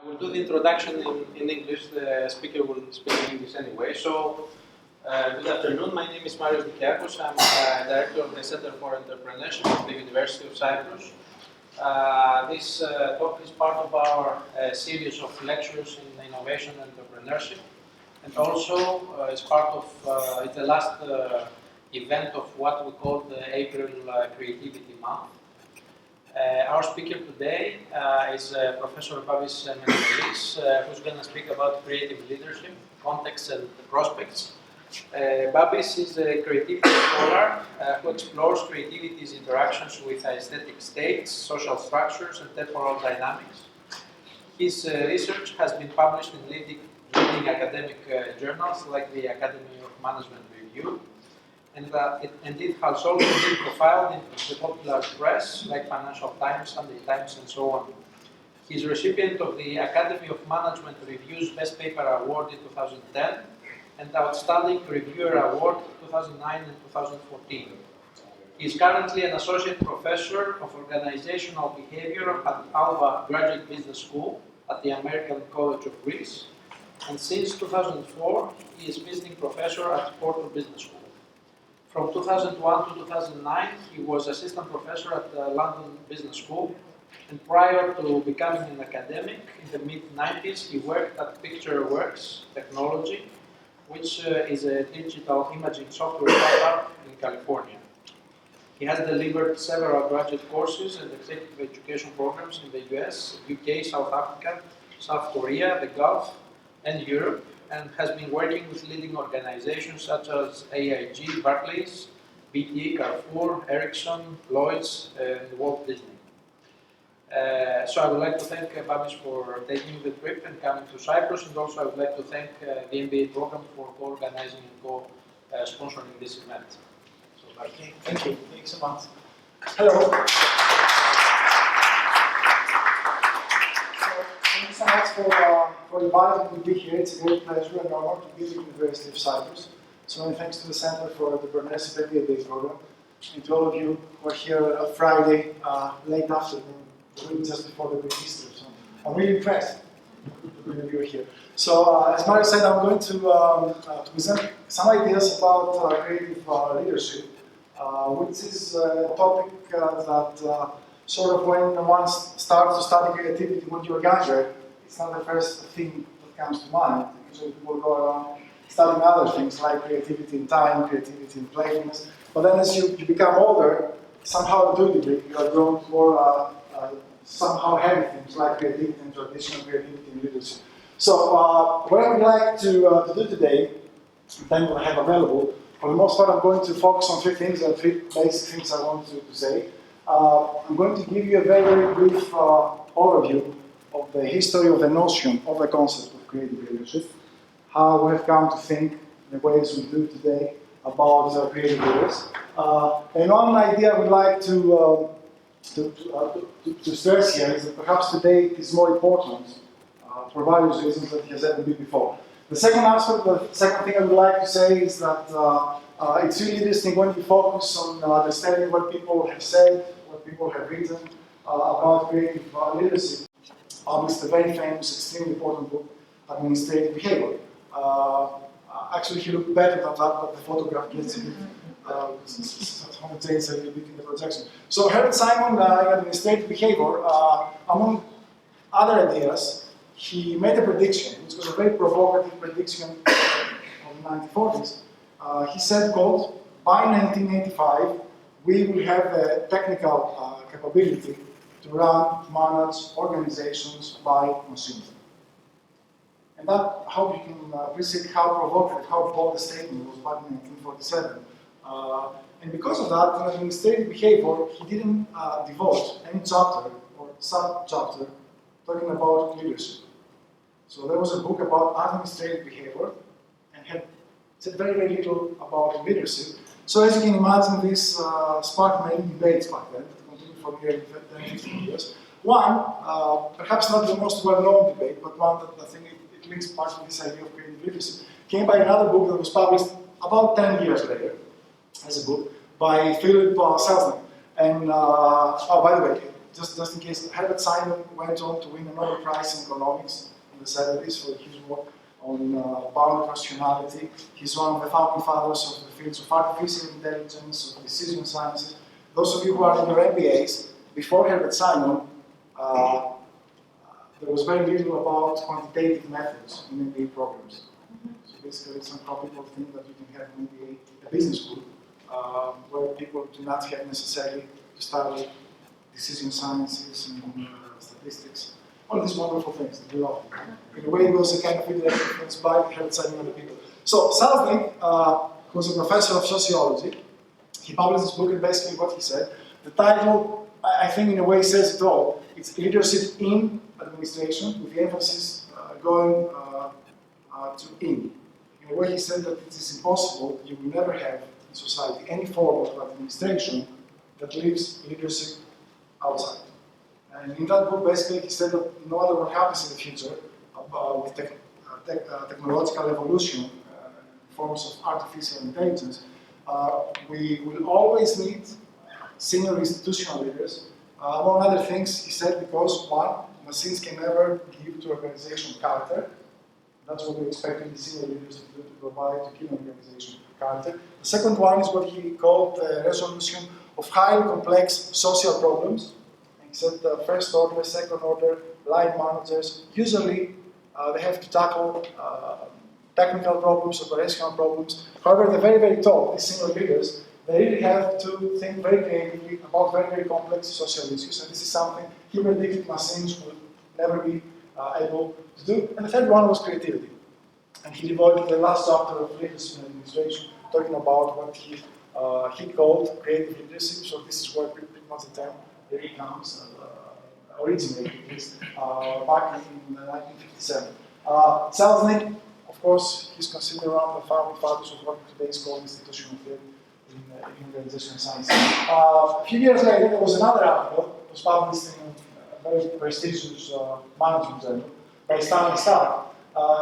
I will do the introduction in English. The speaker will speak in English anyway. So, good afternoon. My name is Marios Dikiakos. I'm director of the Center for Entrepreneurship at the University of Cyprus. This talk is part of our series of lectures in innovation and entrepreneurship, and also it's part of it's the last event of what we call the April Creativity Month. Our speaker today is Professor Babis Mainemelis, who's going to speak about creative leadership, context and prospects. Babis is a creativity scholar who explores creativity's interactions with aesthetic states, social structures, and temporal dynamics. His research has been published in leading academic journals like the Academy of Management Review, and it has also been profiled in the popular press like Financial Times, Sunday Times, and so on. He is recipient of the Academy of Management Review's Best Paper Award in 2010 and Outstanding Reviewer Award in 2009 and 2014. He is currently an Associate Professor of Organizational Behavior at Alba Graduate Business School at the American College of Greece, and since 2004 he is Visiting Professor at Porto Business School. From 2001 to 2009, he was assistant professor at the London Business School, and prior to becoming an academic, in the mid-90s, he worked at Pictureworks Technology, which is a digital imaging software startup in California. He has delivered several graduate courses and executive education programs in the US, UK, South Africa, South Korea, the Gulf, and Europe, and has been working with leading organizations such as AIG, Barclays, BT, Carrefour, Ericsson, Lloyds, and Walt Disney. So I would like to thank Babis for taking the trip and coming to Cyprus, and also I would like to thank the MBA program for co-organizing and co-sponsoring this event. So, okay, thank you. Thanks so much. Hello. Thank you so much for inviting me to be here. It's a great pleasure and honor to be at the University of Cyprus. So many thanks to the Center for Entrepreneurship MBA program, and to all of you who are here on Friday, late afternoon, just before the big Easter. So I'm really impressed that you're here. So as Mario said, I'm going to present some ideas about creative leadership, which is a topic that sort of when one starts to study creativity when you're younger, it's not the first thing that comes to mind. Usually people go around studying other things like creativity in time, creativity in playfulness. But then as you become older, somehow intuitively you are drawn toward somehow heavy things like creativity and traditional creativity in leadership. So what I would like to do today, the time that I have available, for the most part I'm going to focus on three things, and three basic things I want to say. I'm going to give you a very, very brief overview of the history of the notion of the concept of creative leadership, how we have come to think the ways we do today about creative leaders. And one idea I would like to stress here is that perhaps today it is more important for various reasons than it has ever been before. The second aspect, the second thing I would like to say is that it's really interesting when you focus on understanding what people have said, what people have written about creative leadership. It's a very famous, extremely important book, Administrative Behavior. Actually, he looked better than that, but the photograph gets a bit, change a little bit in the projection. So Herbert Simon, in Administrative Behavior, among other ideas, he made a prediction, which was a very provocative prediction of the 1940s. He said, quote, by 1985, we will have the technical capability to run, manage organizations by machines. And that, how you can appreciate how provocative, how bold the statement was back in 1947. And because of that, in Administrative Behavior, he didn't devote any chapter or sub-chapter talking about leadership. So there was a book about administrative behavior and had said very, very little about leadership. So as you can imagine, this sparked many debates back then, that continued for nearly 10-15 years. One, perhaps not the most well-known debate, but one that I think it links back to this idea of creative leadership, came by another book that was published about 10 years later, as a book, by Simon-Selznick. And, oh, by the way, just in case, Herbert Simon went on to win a Nobel Prize in economics in the 70s for his work on bounded rationality. He's one of the founding fathers of the fields of artificial intelligence, of decision sciences. Those of you who are in your MBAs, before Herbert Simon, there was very little about quantitative methods in MBA programs. So basically, somehow people think that you can have an MBA, a business school, where people do not have necessarily to study decision sciences and statistics. All these wonderful things that we love. In a way, it was a kind of influence by Herbert Simon and other people. So Selznick, who was a professor of sociology, he published this book, and basically what he said, the title, I think in a way says it all. It's leadership in administration, with the emphasis going to in. In a way, he said that it is impossible, you will never have in society any form of administration that leaves leadership outside. And in that book, basically, he said that no matter what happens in the future with technological evolution, forms of artificial intelligence, we will always need senior institutional leaders. Among other things, he said, because one, machines can never give to organization character. That's what we expect the senior leaders to do, to provide, to give an organization character. The second one is what he called the resolution of highly complex social problems. He said the first order, second order, line managers, usually they have to tackle technical problems, operational problems. However, the very, very top, these senior leaders, they really have to think very creatively about very, very complex social issues. And this is something he predicted machines would never be able to do. And the third one was creativity. And he devoted the last chapter of Leadership and Administration talking about what he called creative leadership. So this is where pretty much the term really comes, originated at least, back in 1957. Selznick, of course, he's considered one of the founding fathers of what today is called institutional theory in organizational science. A few years later, there was another article that was published in a very prestigious management journal by Stanley Stark.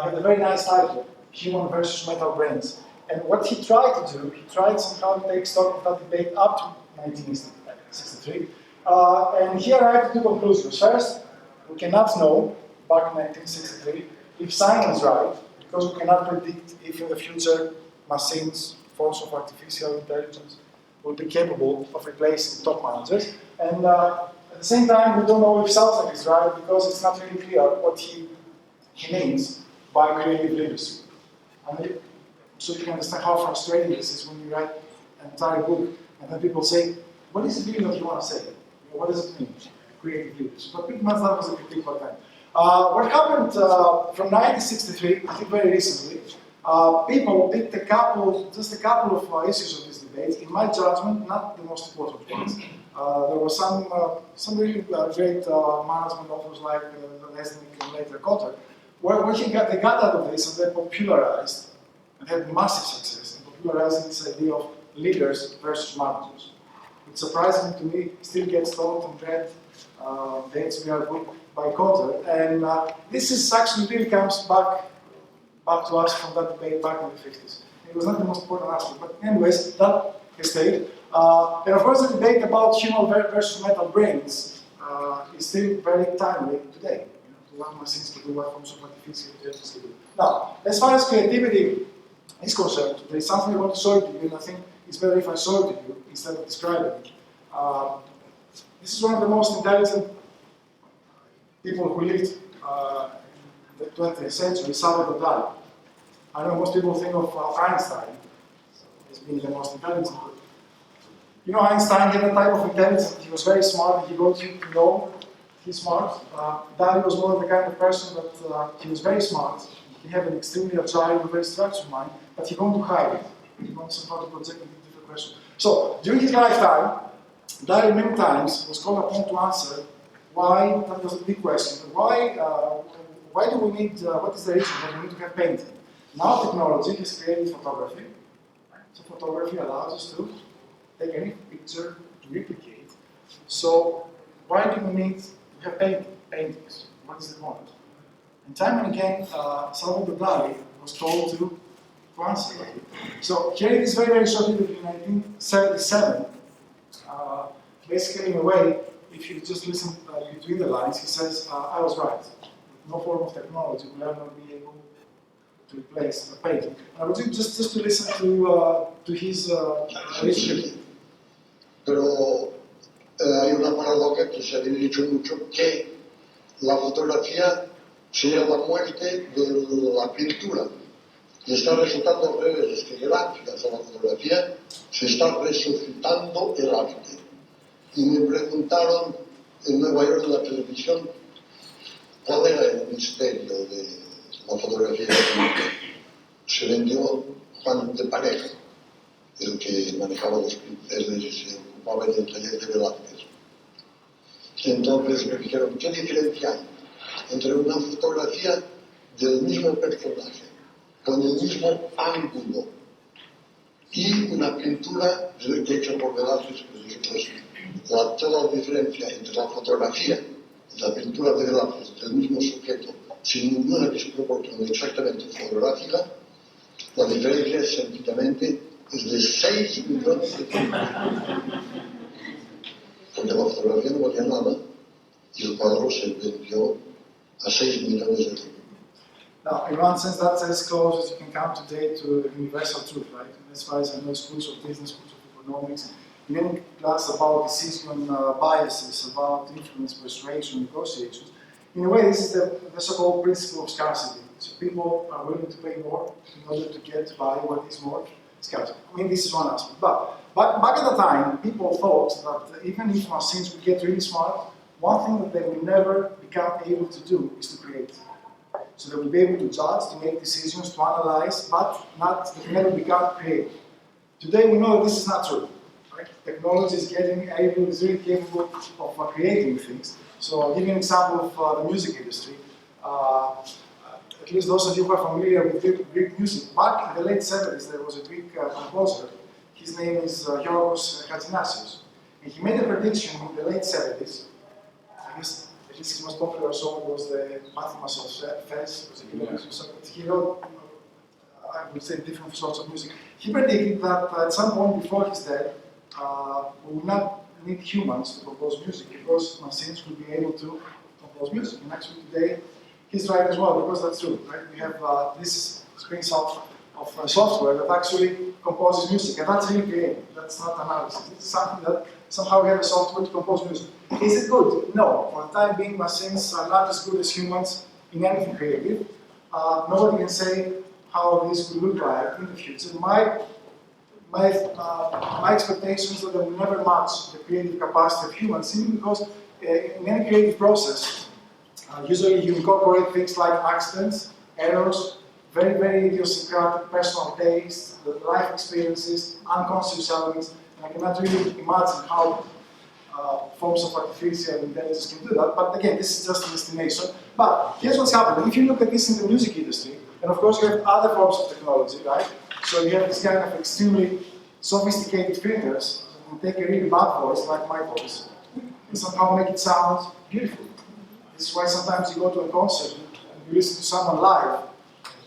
Had a very nice title, Human versus Metal Brains. And what he tried to do, he tried somehow to take stock of that debate up to 1963. And he arrived at two conclusions. First, we cannot know, back in 1963, if Simon is right, because we cannot predict if in the future machines, forms of artificial intelligence, will be capable of replacing top managers. And at the same time, we don't know if Selznick is right, because it's not really clear what he means by creative leadership. I mean, so you can understand how frustrating this is when you write an entire book and then people say, what is it really that you want to say? What does it mean, creative leadership? But pretty much that was a critique back then. What happened from 1963, I think very recently, people did just a couple of issues of this debate. In my judgment, not the most important ones. There were some really great management authors like Selznick and later Kotter, where they got out of this and they popularized and had massive success in popularizing this idea of leaders versus managers. It's surprising to me, still gets taught and read the HBR book by Kotter, and this is actually really comes back to us from that debate back in the 50s. It was not the most important aspect, but anyways, that has stayed. And of course the debate about human versus metal brains is still very timely today. What machines can do, what forms of artificial intelligence can do. Now, as far as creativity is concerned, there is something I want to show to you, and I think it's better if I show it to you instead of describing it. This is one of the most intelligent people who lived in the 20th century, Salvador Dali. I know most people think of Einstein as being the most intelligent. You know, Einstein had a type of intelligence. He was very smart, and he got you to know he's smart. Dali was more of the kind of person that he was very smart. He had an extremely agile and very structured mind, but he wanted to hide it. He wanted somehow to project a different question. So, during his lifetime, Dali many times was called upon to answer why, that was a big question, why do we need, what is the reason that we need to have painting? Now technology has created photography. So photography allows us to take any picture to replicate. So why do we need to have paintings? What is the point? And time and again, Salvador Dali was told to answer that. So here it is very, very short interview in 1977. Basically, in a way, if if you just listen between the lines, he says, I was right. With no form of technology, we will not be able to replace a painting. I would just to listen to his reasoning. Pero hay una paradoja que se había dicho mucho, que la fotografía sería la muerte de la pintura. Y está resultando al revés, es que gracias a la fotografía se está resucitando el arte. Y me preguntaron en Nueva York en la televisión cuál era el misterio de la fotografía. Se vendió Juan de Pareja, el que manejaba los pinceles y se ocupaba del taller de Velázquez. Entonces me dijeron, ¿qué diferencia hay entre una fotografía del mismo personaje, con el mismo ángulo, y una pintura hecha por Velázquez? Pues, toda la diferencia entre la fotografía y la pintura de Velázquez del mismo sujeto, sin ninguna desproporción exactamente fotográfica, la diferencia sencillamente es de 6 millones de euros. Porque la fotografía no valía nada y el cuadro se vendió a 6 millones de euros. Now, in one sense, that's as close as you can come today to universal truth, right? And as far as I know, schools of business, schools of economics, in any class about decision biases, about influence, persuasion, negotiations, in a way, this is the so-called principle of scarcity. So people are willing to pay more in order to get by what is more scarce. I mean, this is one aspect. But back at the time, people thought that even if machines would get really smart, one thing that they will never become able to do is to create. So they will be able to judge, to make decisions, to analyze, but they can never become creative. Today we know that this is not true. Right? Technology is is really capable of creating things. So I'll give you an example of the music industry. At least those of you who are familiar with Greek music, back in the late 70s there was a Greek composer. His name is Yorgos Hatzinasios. And he made a prediction in the late 70s. I guess at least his most popular song was the Mathemas of Fez. He wrote, I would say, different sorts of music. He predicted that at some point before his death, we will not need humans to compose music because machines will be able to compose music. And actually today, he's right as well, because that's true, right? We have this screenshot of software that actually composes music, and that's really creative. That's not analysis. It's something that somehow we have a software to compose music. Is it good? No. For the time being, machines are not as good as humans in anything creative. Nobody can say how this will look like in the future. My expectation is that they will never match the creative capacity of humans, simply because in any creative process, usually you incorporate things like accidents, errors, very, very idiosyncratic personal tastes, life experiences, unconscious elements, and I cannot really imagine how forms of artificial intelligence can do that. But again, this is just an estimation. But here's what's happening. If you look at this in the music industry, and of course you have other forms of technology, right? So you have this kind of extremely sophisticated filters and take a really bad voice, like my voice, and somehow make it sound beautiful. This is why sometimes you go to a concert and you listen to someone live,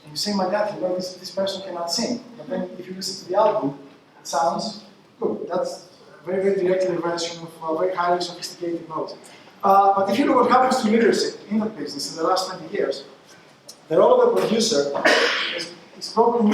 and you say, my God, you know, this person cannot sing. But then if you listen to the album, it sounds good. That's a very, very direct version of very highly sophisticated notes. But if you look what happens to leadership in the business in the last 20 years, the role of the producer is probably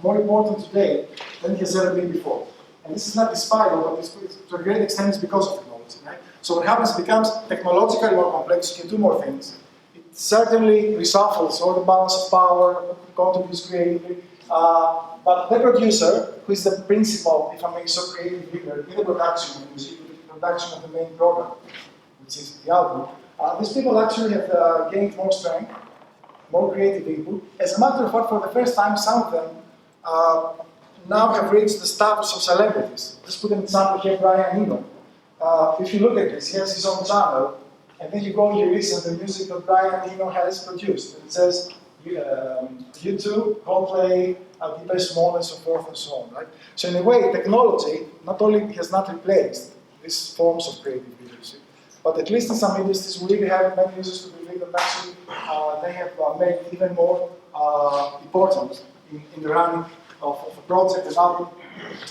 more important today than it has ever been before. And this is not despite of, but to a great extent it's because of technology. Right? So what happens, it becomes technologically more complex, you can do more things. It certainly reshuffles all the balance of power, contributes creatively. But the producer, who is the principal, if I may so creative leader, in the production of music, the production of the main program, which is the album, these people actually have gained more strength, more creative input. As a matter of fact, for the first time, some of them now have reached the status of celebrities. Just put an example here, Brian Eno. If you look at this, he has his own channel, and then you go and you listen to the music that Brian Eno has produced. It says, YouTube, Coldplay, Depeche Mode, and so forth and so on, right? So in a way, technology not only has not replaced these forms of creative leadership, but at least in some industries, we really have many users to believe that actually they have made even more important in the running of a project, another,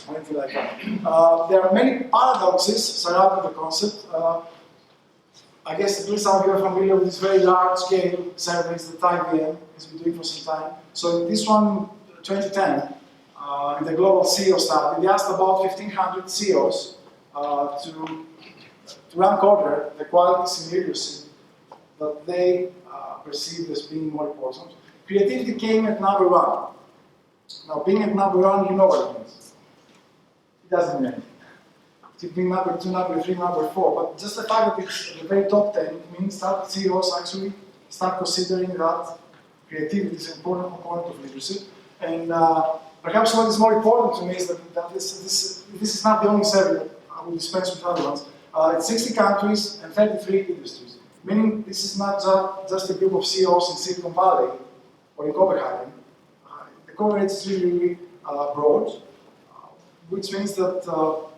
or anything like that. There are many paradoxes surrounding the concept. I guess at least some of you are familiar with this very large-scale surveys that IBM has been doing for some time. So in this one, 2010, in the global CEO study, they asked about 1,500 CEOs to rank order the qualities in leadership that they perceive as being more important. Creativity came at number one. Now, being at number one, you know what it means. It doesn't mean anything. To be number two, number three, number four, but just the fact that it's at the very top 10, it means that CEOs actually start considering that creativity is an important component of leadership. And perhaps what is more important to me is that this is not the only survey that I will dispense with other ones. It's 60 countries and 33 industries, meaning this is not just a group of CEOs in Silicon Valley or in Copenhagen. The coverage is really broad, which means that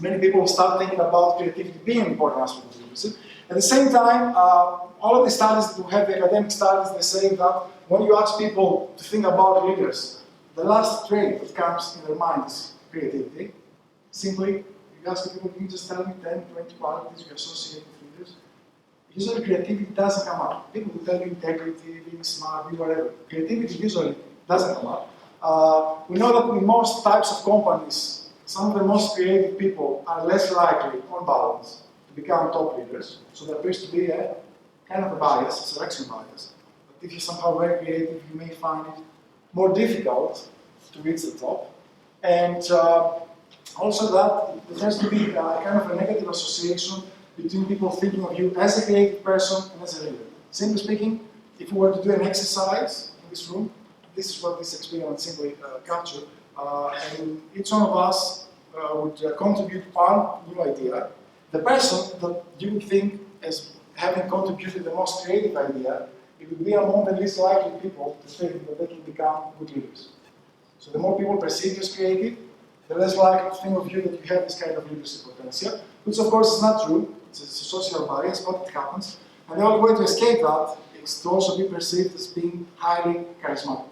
many people start thinking about creativity being an important aspect of leadership. At the same time, all of the studies that we have, the academic studies, they say that when you ask people to think about leaders, the last trait that comes in their mind is creativity. Simply, you ask people, can you just tell me 10, 20 qualities you associate with leaders? Usually creativity doesn't come up. People will tell you integrity, being smart, being whatever. Creativity usually doesn't come up. We know that in most types of companies, some of the most creative people are less likely, on balance, to become top leaders. So there appears to be a kind of a bias, a selection bias. But if you're somehow very creative, you may find it more difficult to reach the top. And also that there tends to be a kind of a negative association between people thinking of you as a creative person and as a leader. Simply speaking, if we were to do an exercise in this room, this is what this experiment simply captured. And each one of us would contribute one new idea. The person that you would think as having contributed the most creative idea, it would be among the least likely people to think that they can become good leaders. So the more people perceive you as creative, the less likely to think of you that you have this kind of leadership potential, which of course is not true. It's a social bias, but it happens. And the only way to escape that is to also be perceived as being highly charismatic.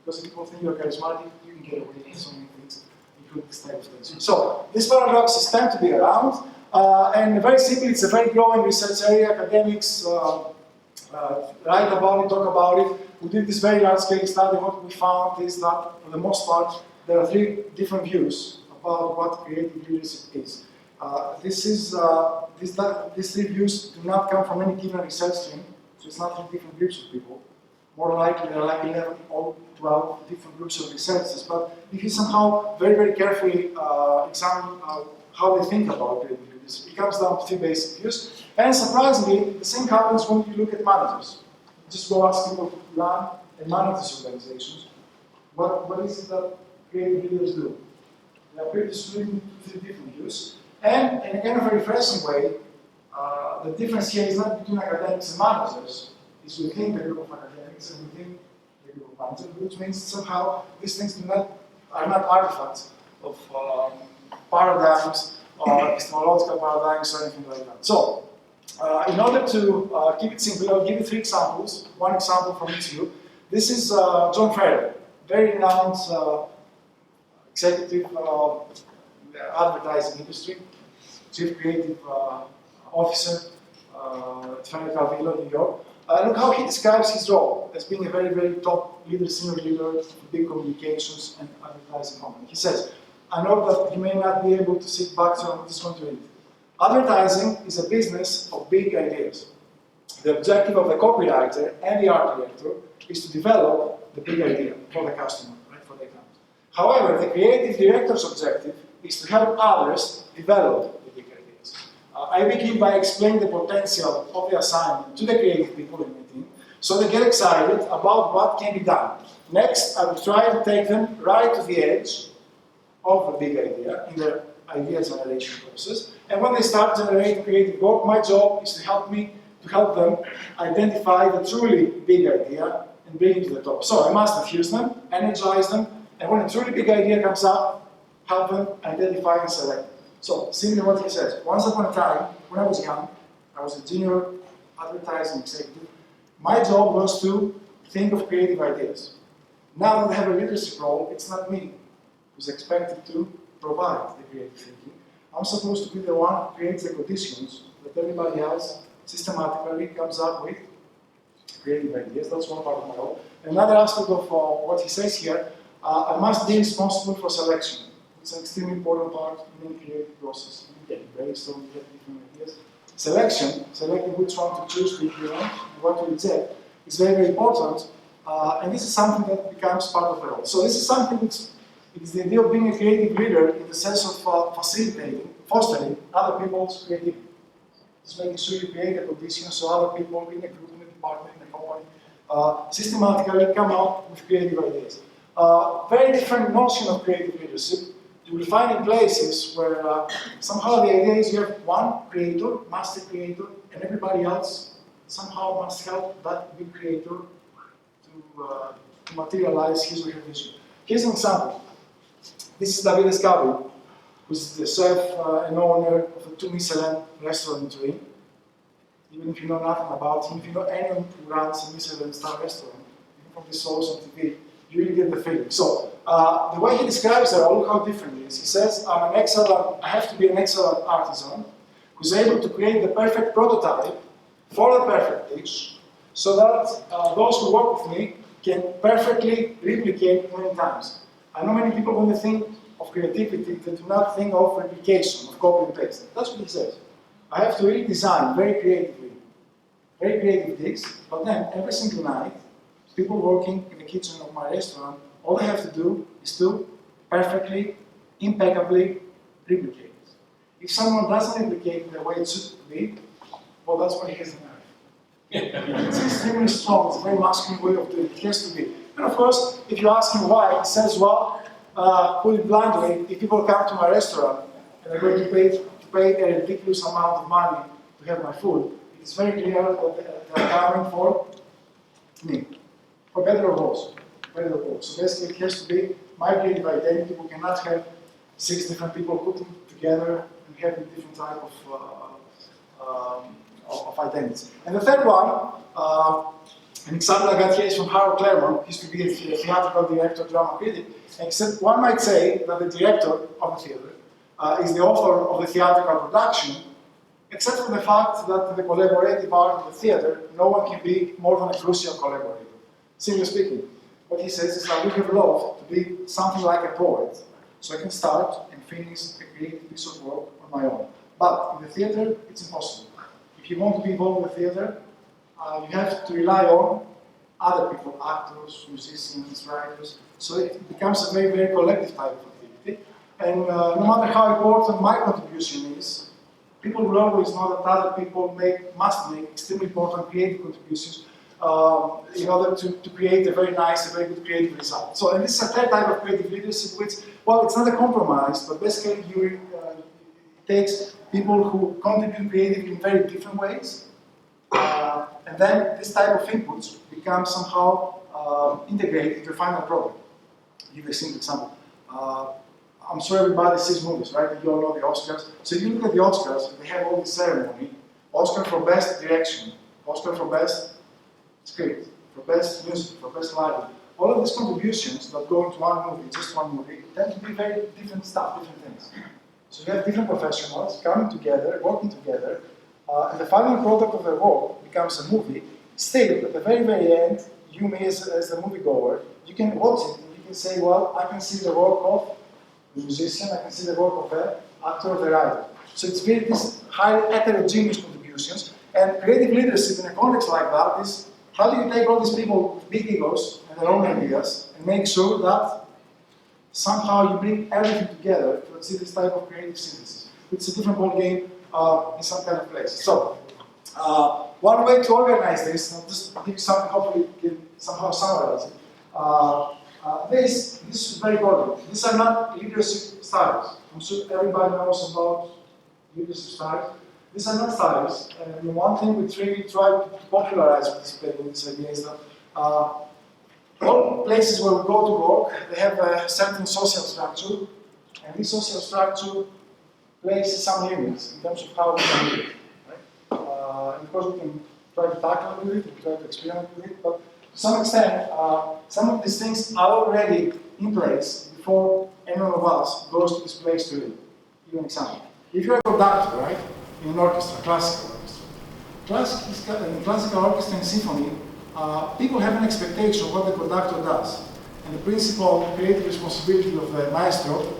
Because if people think you're charismatic, you can get away with so many things, including this type of things. So, this paradox is tend to be around, and very simply, it's a very growing research area. Academics write about it, talk about it. We did this very large-scale study. What we found is that, for the most part, there are three different views about what creative leadership is. These three views do not come from any given research stream, so it's not three different groups of people. More likely, there are like 11 or 12 different groups of researchers, but if you somehow very, very carefully examine how they think about creative leadership, it comes down to three basic views. And surprisingly, the same happens when you look at managers. Just go ask people who run and manage these organizations, what is it that creative leaders do? They appear to split into three different views. And in a kind of a refreshing way, the difference here is not between academics and managers, it's within the group of academics and within the group of managers, which means somehow these things are not artifacts of paradigms or epistemological paradigms or anything like that. So, in order to keep it simple, I'll give you three examples, one example from each group. This is John Ferrer, very renowned executive in the advertising industry, chief creative officer at Ferrer Cavillo, New York. Look how he describes his role as being a very, very top leader, senior leader of big communications and advertising company. He says, I know that you may not be able to sit back, so I'm just going to read. Advertising is a business of big ideas. The objective of the copywriter and the art director is to develop the big idea for the customer, right, for the account. However, the creative director's objective is to help others develop the big ideas. I begin by explaining the potential of the assignment to the creative people in the team, so they get excited about what can be done. Next, I will try to take them right to the edge of the big idea in their idea generation process. And when they start generating creative work, my job is to help them identify the truly big idea and bring it to the top. So I must infuse them, energize them, and when a truly big idea comes up, help them identify and select it. So, similar to what he says, once upon a time, when I was young, I was a junior advertising executive, my job was to think of creative ideas. Now that I have a leadership role, it's not me who's expected to provide the creative thinking. I'm supposed to be the one who creates the conditions that everybody else systematically comes up with creative ideas. That's one part of my role. Another aspect of what he says here, I must be responsible for selection. It's an extremely important part in any creative process. You get brainstorm, you get different ideas. Selection, selecting which one to choose to implement and what to reject, is very, very important. And this is something that becomes part of the role. So this is something which is the idea of being a creative leader in the sense of facilitating, fostering other people's creativity. Just making sure you create a condition so other people in a group, in a department, in a company, systematically come up with creative ideas. Very different notion of creative leadership. You will find in places where somehow the idea is you have one creator, master creator, and everybody else somehow must help that big creator to materialize his or her vision. Here's an example. This is Babis Mainemelis, who's the chef and owner of a 2-Michelin restaurant in Turin. Even if you know nothing about him, if you know anyone who runs a Michelin star restaurant, even from the shows on TV, you really get the feeling. So, the way he describes it, look how different it is. He says, I have to be an excellent artisan who's able to create the perfect prototype for the perfect dish, so that those who work with me can perfectly replicate many times. I know many people, when they think of creativity, they do not think of replication, of copy and paste. That's what he says. I have to really design very creative dish, but then every single night, people working in the kitchen of my restaurant, all they have to do is to perfectly, impeccably replicate it. If someone doesn't replicate it the way it should be, well, that's why he has the knife. It's extremely strong, it's a very masculine way of doing it. It has to be. And of course, if you ask him why, he says, well, put it bluntly, if people come to my restaurant and they're going to pay a ridiculous amount of money to have my food, it's very clear that they're coming for me. For better or worse. So basically, it has to be my creative identity. We cannot have 6 different people put together and having different type of identities. And the third one, an example I got here is from Harold Claremont. He used to be a theatrical director, drama critic. Except one might say that the director of the theater is the author of the theatrical production, except for the fact that in the collaborative art of the theater, no one can be more than a crucial collaborator. Simply speaking, what he says is that we have loved to be something like a poet, so I can start and finish a creative piece of work on my own. But in the theater, it's impossible. If you want to be involved in the theater, you have to rely on other people, actors, musicians, writers, so it becomes a very, very collective type of activity. And no matter how important my contribution is, people will always know that other people must make extremely important creative contributions in order to create a very nice, a very good creative result. So, and this is a third type of creative leadership, which, well, it's not a compromise, but basically it takes people who contribute creatively in very different ways, and then this type of inputs become somehow integrated into a final product. I'll give you a simple example. I'm sure everybody sees movies, right? You all know the Oscars. So if you look at the Oscars, they have all this ceremony. Oscar for best direction, Oscar for best script, for best music, for best lighting. All of these contributions that go into one movie, just one movie, tend to be very different stuff, different things. So you have different professionals coming together, working together, and the final product of their work becomes a movie. Still, at the very, very end, you, me as the moviegoer, you can watch it and you can say, well, I can see the work of the musician, I can see the work of the actor or the writer. So it's very these highly heterogeneous contributions, and creative leadership in a context like that is how do you take all these people with big egos and their own ideas and make sure that somehow you bring everything together to achieve this type of creative synthesis. It's a different ball game in some kind of place. So, one way to organize this, and I'll just give you something, hopefully you can somehow summarize it. This is very important. These are not leadership styles. I'm sure everybody knows about leadership styles. These are not styles, and one thing we really try to popularize with this idea is that all places where we go to work, they have a certain social structure, and this social structure places some limits in terms of how we can do it. Right? And of course we can try to tackle with it, we try to experiment with it, but some extent, some of these things are already in place before any one of us goes to this place to live. Give you an example. If you're a conductor, right, in an orchestra, classical orchestra, in classical orchestra and symphony, people have an expectation of what the conductor does. And the principal creative responsibility of the maestro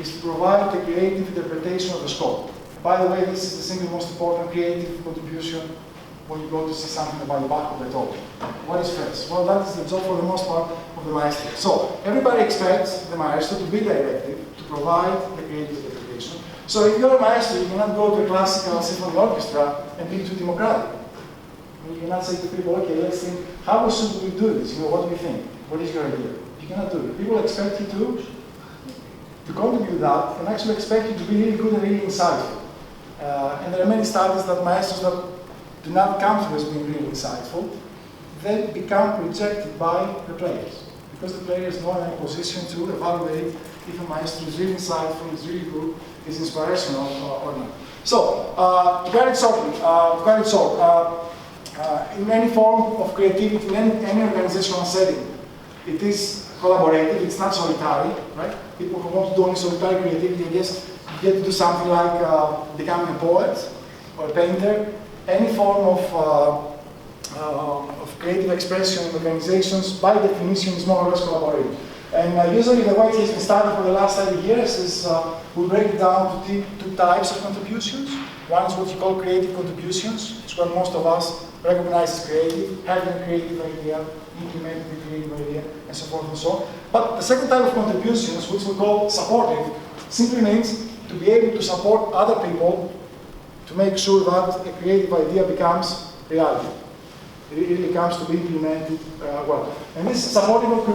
is to provide the creative interpretation of the score. By the way, this is the single most important creative contribution when you go to see something about Bach or Beethoven. What is first? Well, that is the job for the most part of the maestro. So, everybody expects the maestro to be directive, to provide the creative interpretation. So, if you're a maestro, you cannot go to a classical symphony orchestra and be too democratic. You cannot say to people, okay, let's think, how should we do this? You know, what do you think? What is your idea? You cannot do it. People expect you to contribute that and actually expect you to be really good and really insightful. And there are many studies that maestros that do not come to as being really insightful, they become rejected by the players. Because the players are not in a position to evaluate if a maestro is really insightful, is really good, is inspirational or not. So, very shortly, in any form of creativity, in any organizational setting, it is collaborative, it's not solitary, right? People who want to do only solitary creativity, I guess, get to do something like becoming a poet or a painter. Any form of creative expression in organizations, by definition, is more or less collaborative. And usually the way it has been studied for the last 30 years is we break it down to two types of contributions. One is what you call creative contributions. It's what most of us recognize as creative, having a creative idea, implementing a creative idea, and so forth and so on. But the second type of contributions, which we call supportive, simply means to be able to support other people to make sure that a creative idea becomes reality. It really comes to be implemented well. And these supportive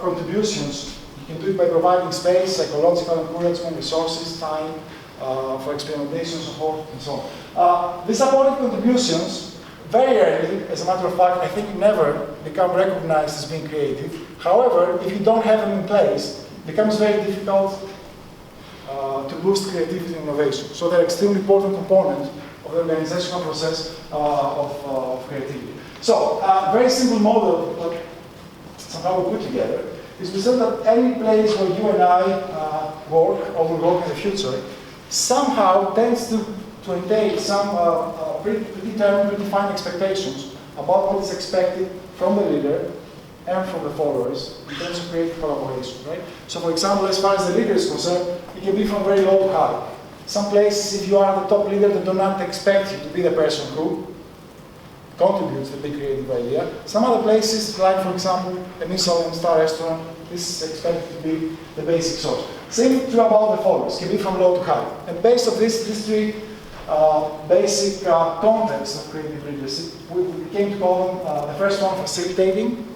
contributions, you can do it by providing space, psychological encouragement, resources, time for experimentation, support, and so on. These supportive contributions, very rarely, as a matter of fact, I think never become recognized as being creative. However, if you don't have them in place, it becomes very difficult to boost creativity and innovation. So they're extremely important component of the organizational process of creativity. So, very simple model that somehow we put together is we said that any place where you and I work or will work in the future somehow tends to entail some predefined expectations about what is expected from the leader and from the followers in terms of creative collaboration, right? So, for example, as far as the leader is concerned, it can be from very low to high. Some places, if you are the top leader, they do not expect you to be the person who contributes to the big creative idea. Some other places, like for example, a Michelin star restaurant, this is expected to be the basic source. Same true about the followers, can be from low to high. And based on these three basic contexts of creative leadership, we came to call them the first one, facilitating,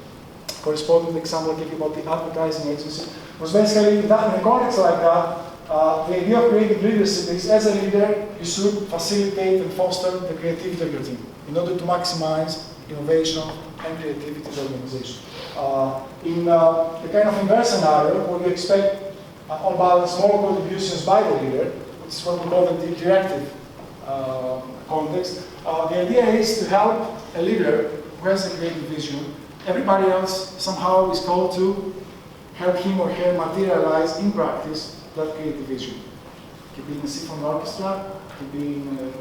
corresponding to the example I gave you about the advertising agency, was basically that in a context like that, the idea of creative leadership is, as a leader, you should facilitate and foster the creativity of your team in order to maximize innovation and creativity in the organization. In the kind of inverse scenario, where you expect, on balance, more contributions by the leader, which is what we call the directive context, the idea is to help a leader who has a creative vision. Everybody else somehow is called to help him or her materialize in practice that creative vision. It could be in a symphony orchestra, it could be in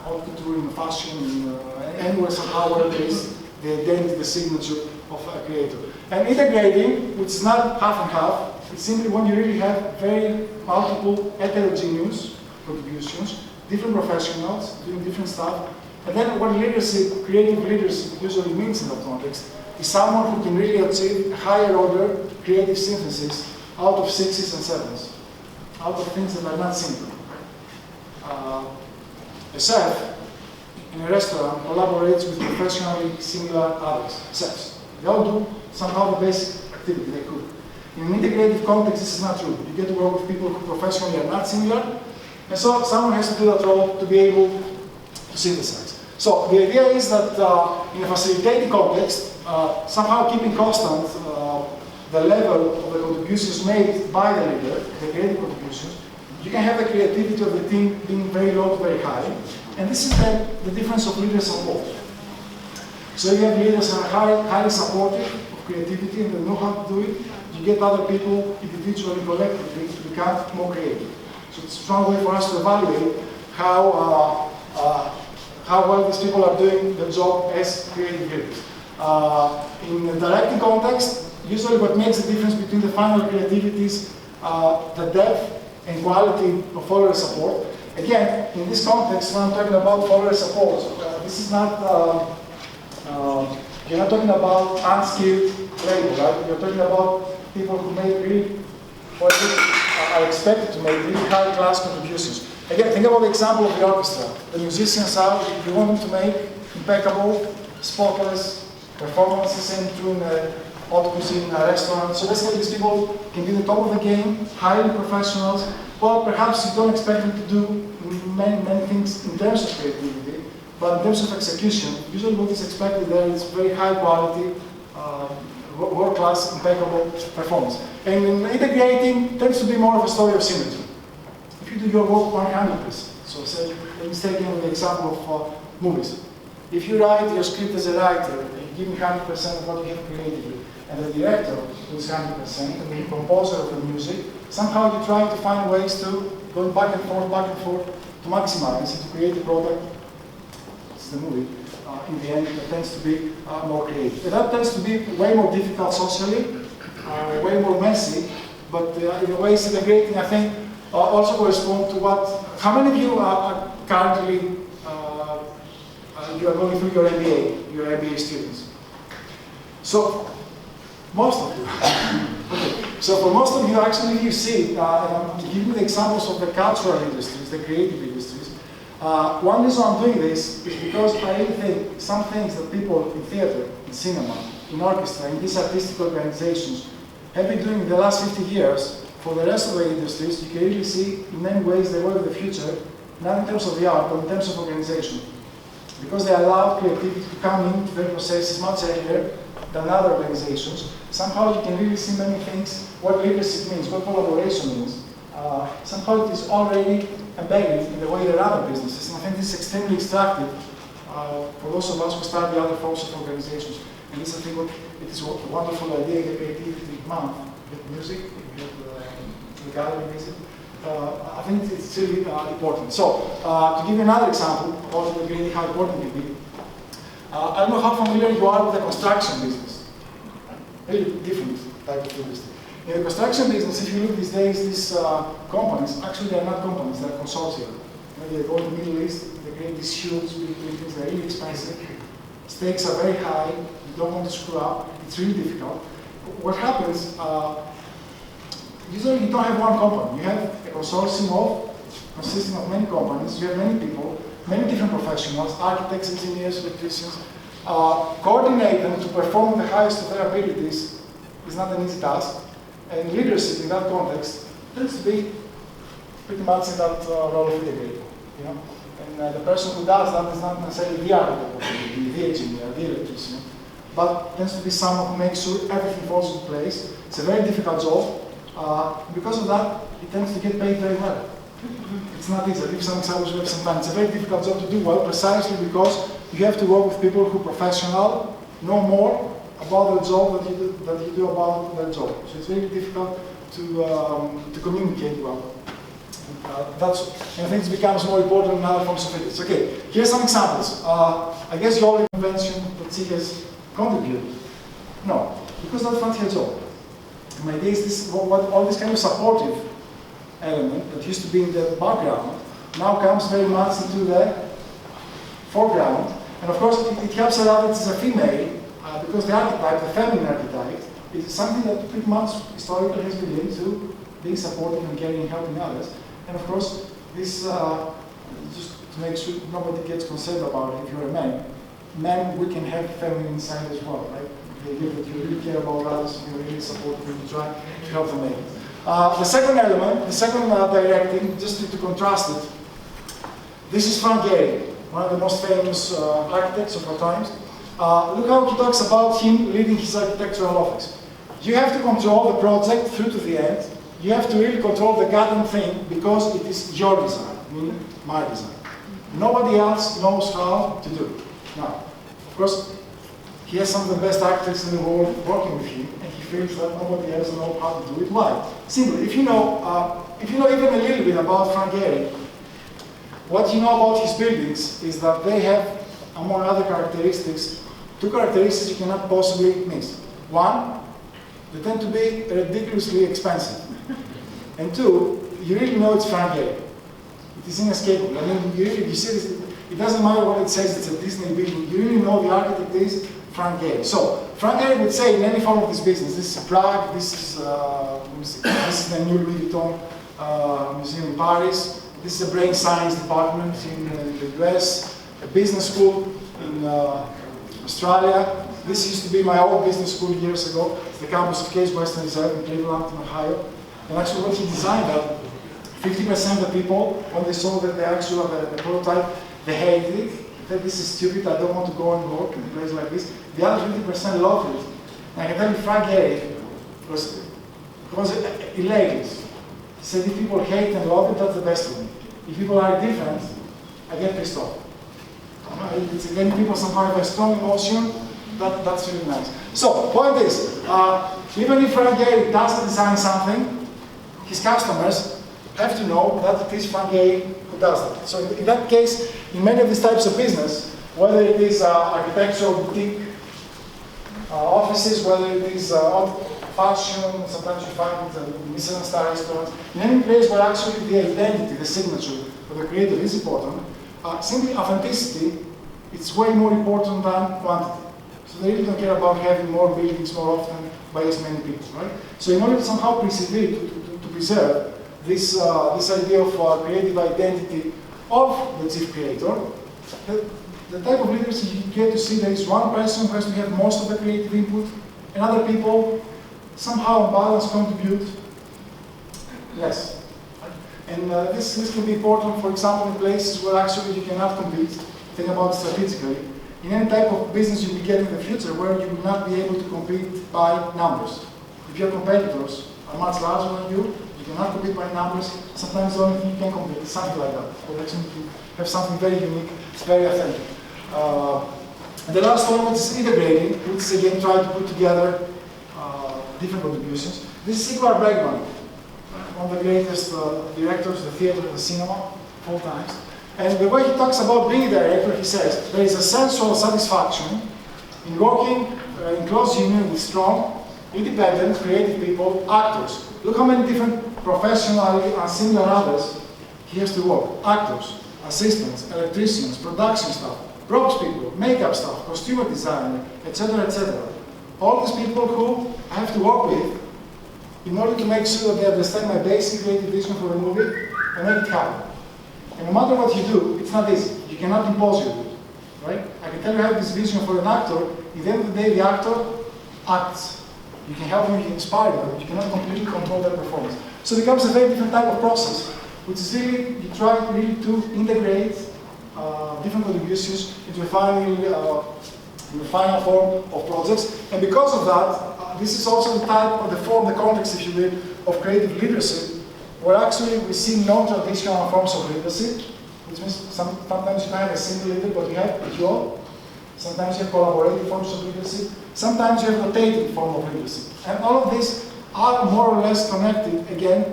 haute couture, in fashion, anywhere somehow where there is the identity, the signature of a creator. And integrating, which is not half and half, it's simply when you really have very multiple heterogeneous contributions, different professionals doing different stuff. And then what leadership, creative leadership usually means in that context, is someone who can really achieve a higher order creative synthesis out of sixes and sevens, out of things that are not simple. A chef in a restaurant collaborates with professionally similar others, chefs. They all do somehow the basic activity they cook. In an integrative context, this is not true. You get to work with people who professionally are not similar, and so someone has to do that role to be able to synthesize. So the idea is that in a facilitating context, somehow keeping constant the level of the contributions made by the leader, the creative contributions, you can have the creativity of the team being very low to very high. And this is the difference of leaders and both. So you have leaders that are highly supportive of creativity and they know how to do it. You get other people individually, collectively, to become more creative. So it's a strong way for us to evaluate how well these people are doing their job as creative leaders. In the directing context, usually what makes the difference between the final creativity is the depth and quality of follower support. Again, in this context, when I'm talking about follower support, this is not, you're not talking about unskilled labor, right? You're talking about people who make really, or are expected to make really high-class contributions. Again, think about the example of the orchestra. The musicians are, you want them to make impeccable, spotless performances in a haute cuisine restaurant. So basically these people can be the top of the game, highly professionals. Well, perhaps you don't expect them to do many things in terms of creativity, but in terms of execution, usually what is expected there is very high quality, world-class, impeccable performance. And in integrating, tends to be more of a story of symmetry. If you do your work 100%, so say, let's take the example of movies. If you write your script as a writer, and you give me 100% of what you have creatively, and the director does 100%, and the composer of the music, somehow you try to find ways to go back and forth, to maximize and to create a product. It's the movie. In the end, it tends to be more creative. And that tends to be way more difficult socially, way more messy, but in a way, integrating, I think, also correspond to what, how many of you are currently, you are going through your MBA students? So, most of you. Okay. So for most of you, actually, you see, and I'm giving the examples of the cultural industries, the creative industries. One reason I'm doing this is because I really think some things that people in theater, in cinema, in orchestra, in these artistic organizations have been doing in the last 50 years, for the rest of the industries, you can really see in many ways they work in the future, not in terms of the art, but in terms of organization. Because they allow creativity to come into their processes much earlier than other organizations. Somehow you can really see many things, what leadership means, what collaboration means. Somehow it is already embedded in the way they run their businesses. And I think this is extremely instructive for those of us who study other forms of organizations. And this, I think, it is a wonderful idea in the creativity month. With music, with the gallery visit. I think it's really important. So, to give you another example of really how important it is, I don't know how familiar you are with the construction business. Really different type of industry. In the construction business, if you look these days, these companies, actually they are not companies, they are consortia. They go to the Middle East, they create these huge buildings, they're really expensive. Stakes are very high, you don't want to screw up, it's really difficult. What happens, usually you don't have one company. You have a consortium consisting of many companies, you have many people, many different professionals, architects, engineers, electricians. Coordinate them to perform the highest of their abilities is not an easy task. And leadership in that context tends to be pretty much in that role of integrator. You know? And the person who does that is not necessarily the architect, the engineer, the electrician, but tends to be someone who makes sure everything falls into place. It's a very difficult job. Because of that, it tends to get paid very well. It's not easy. I'll give some examples we have sometimes. It's a very difficult job to do well, precisely because you have to work with people who are professional, know more about the job than you do about their job. So it's very difficult to communicate well. And I think it becomes more important in other forms of ethics. Okay, here's some examples. I guess you all mentioned that she has contributed. No, because that's not her job. In my days, all this kind of supportive element that used to be in the background now comes very much into the foreground. And of course, it helps a lot that it's a female, because the archetype, the feminine archetype, is something that pretty much historically has been linked to being supportive and caring and helping others. And of course, this, just to make sure nobody gets concerned about it, if you're a man, we can have feminine side as well, right? The idea that you really care about others, you're really supportive, and you try to help them make it. The second element, the second directing, just to contrast it, this is Frank Gehry, one of the most famous architects of our times. Look how he talks about him leading his architectural office. You have to control the project through to the end. You have to really control the goddamn thing because it is your design, meaning my design. Nobody else knows how to do it. Now, of course, he has some of the best architects in the world working with him, and he feels that nobody else knows how to do it. Why? Simply, if you know even a little bit about Frank Gehry, what you know about his buildings is that they have, among other characteristics, two characteristics you cannot possibly miss. One, they tend to be ridiculously expensive. And two, you really know it's Frank Gehry. It is inescapable. I mean, you see this, it doesn't matter what it says, it's a Disney building. You really know the architect is Frank Gehry. So, Frank Gehry would say in any form of this business, this is Prague, this is the new Louis Vuitton museum in Paris, this is a brain science department in the US, a business school in Australia. This used to be my old business school years ago. It's the campus of Case Western Reserve in Cleveland, Ohio. And actually what he designed that, 50% of the people, when they saw that they actually have the prototype, they hated it. They said, this is stupid, I don't want to go and work in a place like this. The other 50% loved it. And I can tell you, Frank Gehry was elated. He said, if people hate and love it, that's the best of me. If people are different, I get pissed off. When people somehow have a strong emotion, that's really nice. So, point is, even if Frank Gehry doesn't design something, his customers have to know that it is Frank Gehry who does that. So in that case, in many of these types of business, whether it is architectural boutique offices, whether it is fashion, sometimes you find it in Michelin-star restaurants, in any place where actually the identity, the signature of the creator is important, simply authenticity, it's way more important than quantity. So they really don't care about having more buildings more often by as many people, right? So in order to somehow preserve this idea of creative identity of the chief creator, the type of leadership you get to see there is one person who has to have most of the creative input, and other people somehow on balance contribute less. And this can be important, for example, in places where actually you cannot compete. Think about it strategically. In any type of business you will get in the future where you will not be able to compete by numbers. If your competitors are much larger than you cannot compete by numbers, sometimes the only thing you can compete is something like that. Or actually you have something very unique, it's very authentic. And the last one is integrating, which is again trying to put together different contributions. This is Sigmar Bergman, one of the greatest directors of the theater and the cinema, of all times. And the way he talks about being a director, he says, there is a sensual satisfaction in working in close union with strong, independent, creative people, actors. Look how many different professionally and similar others he has to work. Actors, assistants, electricians, production staff, props people, makeup staff, costume designer, etc., etc. All these people who I have to work with in order to make sure that they understand my basic creative vision for the movie and make it happen. And no matter what you do, it's not easy. You cannot impose your vision, right? I can tell you I have this vision for an actor. At the end of the day, the actor acts. You can help them, you can inspire them, but you cannot completely control their performance. So it becomes a very different type of process, which is really, you try really to integrate different contributions into a final form of projects. And because of that, this is also the type of the form, the context, if you will, of creative leadership, where actually we see non-traditional forms of leadership, which means sometimes you have a single leader, but you have a duo. Sometimes you have collaborative forms of leadership. Sometimes you have rotating form of leadership. And all of these are more or less connected, again,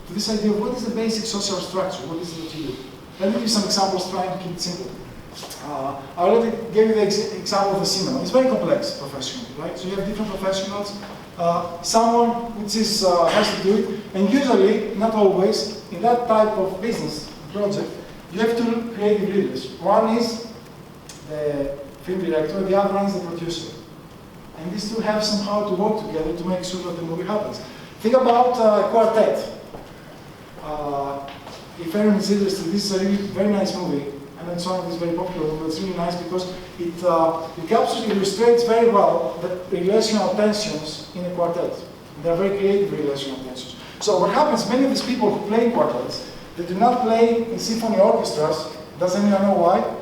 to this idea of what is the basic social structure, what is it that you do. Let me give you some examples trying to keep it simple. I already gave you the example of the cinema. It's very complex professionally, right? So you have different professionals. Someone which is, has to do it, and usually, not always, in that type of business project, you have two creative leaders. One is the film director, the other one is the producer. And these two have somehow to work together to make sure that the movie happens. Think about Quartet. If anyone is interested, this is a really very nice movie. And it's one of these very popular movies. It's really nice because it captures, illustrates very well the relational tensions in a quartet. They're very creative relational tensions. So what happens, many of these people who play in quartets, they do not play in symphony orchestras. Does anyone know why?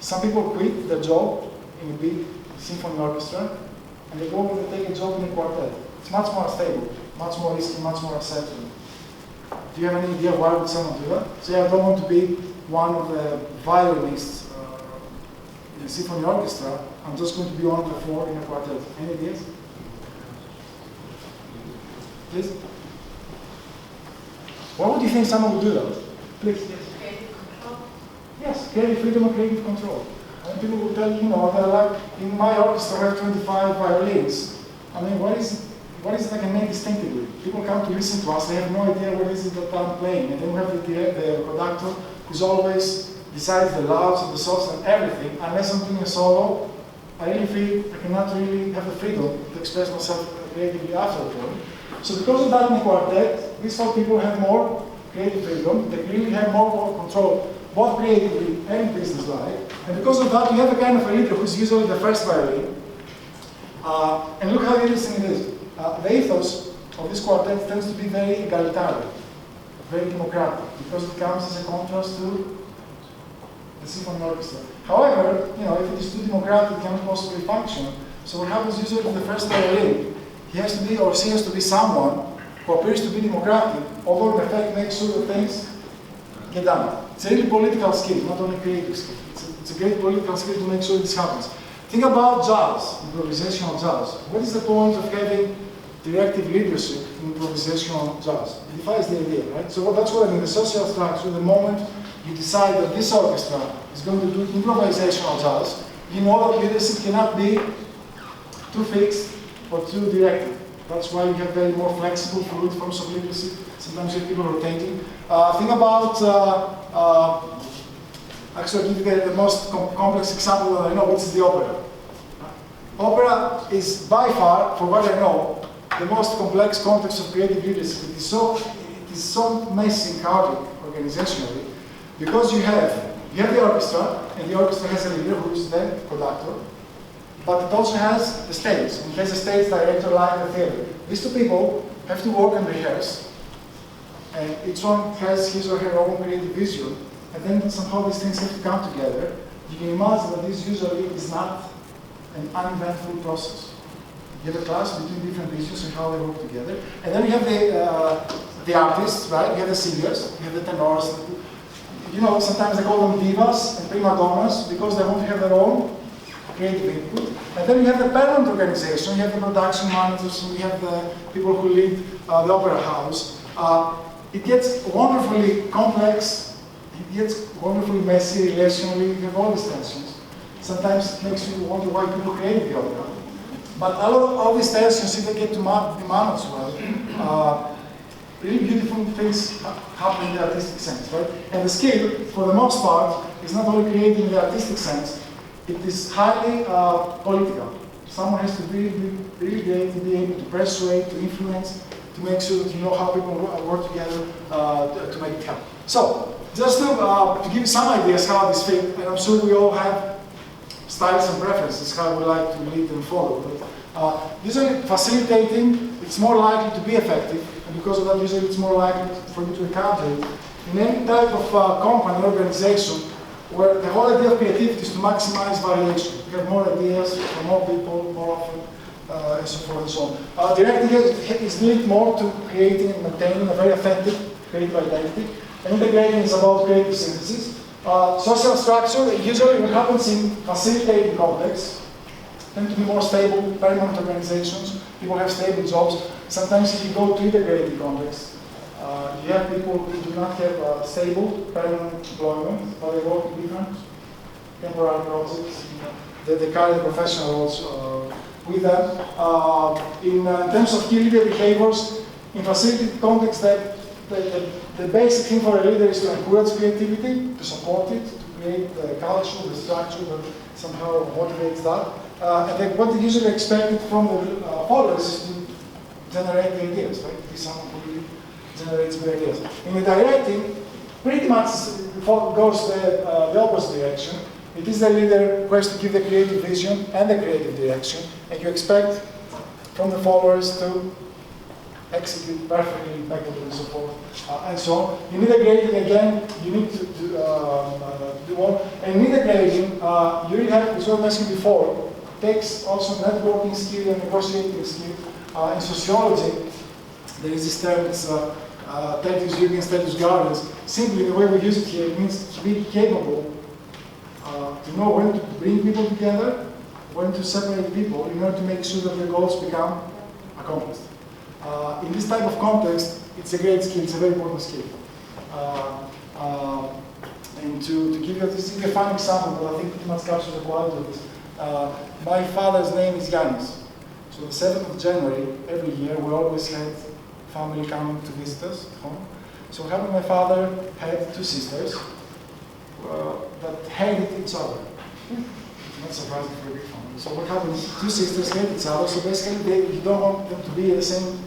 Some people quit their job in a big symphony orchestra, and they go and take a job in a quartet. It's much more stable, much more risky, much more uncertain. Do you have any idea why would someone do that? Say, I don't want to be one of the violinists in a symphony orchestra, I'm just going to be one of the four in a quartet. Any ideas? Please? Why would you think someone would do that? Please. Creative control. Yes, creative freedom and creative control. And people will tell you, they're like, in my orchestra we have 25 violins. I mean, what is it I can make distinctively? People come to listen to us, they have no idea what is it that I'm playing. And then we have the conductor who's always decides the loves and the solos and everything. Unless I'm doing a solo, I really feel I cannot really have the freedom to express myself creatively after a point. So because of that in the quartet, these four people have more creative freedom, they really have more control, both creatively and business-like. And because of that, you have a kind of a leader who's usually the first violin. And look how interesting it is. The ethos of this quartet tends to be very egalitarian, very democratic, because it comes as a contrast to the symphony orchestra. However, if it is too democratic, it cannot possibly function. So what happens usually with the first violin, he has to be, or she has to be someone who appears to be democratic, although in effect makes sure that things get done. It's a really political skill, not only creative skill. It's a great political skill to make sure this happens. Think about jazz, improvisational jazz. What is the point of having directive leadership in improvisational jazz? It defies the idea, right? So that's what I mean, the social structure, the moment you decide that this orchestra is going to do improvisational jazz, you know that leadership cannot be too fixed or too directive. That's why you have very more flexible, fluid forms of leadership. Sometimes you have people rotating. Think about, actually I'll give you the most complex example that I know, which is the opera. Opera is by far, for what I know, the most complex context of creative leadership. It is so messy and chaotic organizationally, because you have the orchestra, and the orchestra has a leader who is the conductor, but it also has the stage, and it has a stage director like the theater. These two people have to work and rehearse, and each one has his or her own creative vision, and then somehow these things have to come together. You can imagine that this usually is not an uneventful process. You have a class between different visions and how they work together, and then you have the artists, right? You have the singers, you have the tenors. Sometimes they call them divas and prima donnas because they want to have their own creative input. And then you have the parent organization, you have the production managers, and you have the people who lead the opera house. It gets wonderfully complex, it gets wonderfully messy relationally, you have all these tensions. Sometimes it makes you wonder why people create the opera. But a lot of all these tensions, if they get to be managed well, really beautiful things happen in the artistic sense, right? And the skill, for the most part, is not only creating the artistic sense, it is highly political. Someone has to be really great to be able to persuade, to influence, to make sure that you know how people work together to make it happen. So, just to give you some ideas how this fit, and I'm sure we all have styles and preferences, how we like to lead and follow. But usually facilitating, it's more likely to be effective, and because of that, usually it's more likely for you to encounter it in any type of company or organization where the whole idea of creativity is to maximize variation. You have more ideas from more people, more often, and so forth and so on. Directing is linked more to creating and maintaining a very authentic creative identity. And integrating is about creative synthesis. Social structure, usually what happens in facilitating contexts, tend to be more stable, permanent organizations. People have stable jobs. Sometimes if you go to integrated contexts, you have people who do not have stable, permanent employment, but they work in different temporary projects. They carry the professional roles with them. In terms of key leader behaviors, in facilitated contexts, the basic thing for a leader is to encourage creativity, to support it, to create the culture, the structure that somehow motivates that. And then what they usually expect from the followers is to generate the ideas, right? Be someone who really generates good ideas. In the directing, pretty much goes the opposite direction. It is the leader who has to give the creative vision and the creative direction, and you expect from the followers to execute perfectly, impeccably, and so forth, and so on. In integrating, again, you need to do more. And in integrating, you really have, as I mentioned before, takes also networking skill and negotiating skill. In sociology, there is this term, it's status unions, status gardens. Simply, the way we use it here, it means to be capable to know when to bring people together, when to separate people in order to make sure that the goals become accomplished. In this type of context, it's a great skill, it's a very important skill. And to give you this is a fun example, but I think it much captures the quality of this. My father's name is Yanis. So the 7th of January, every year, we always had family coming to visit us at home. So what happened, my father had 2 sisters that hated each other. Not surprising for a big family. So what happens, 2 sisters hate each other, so basically you don't want them to be in the same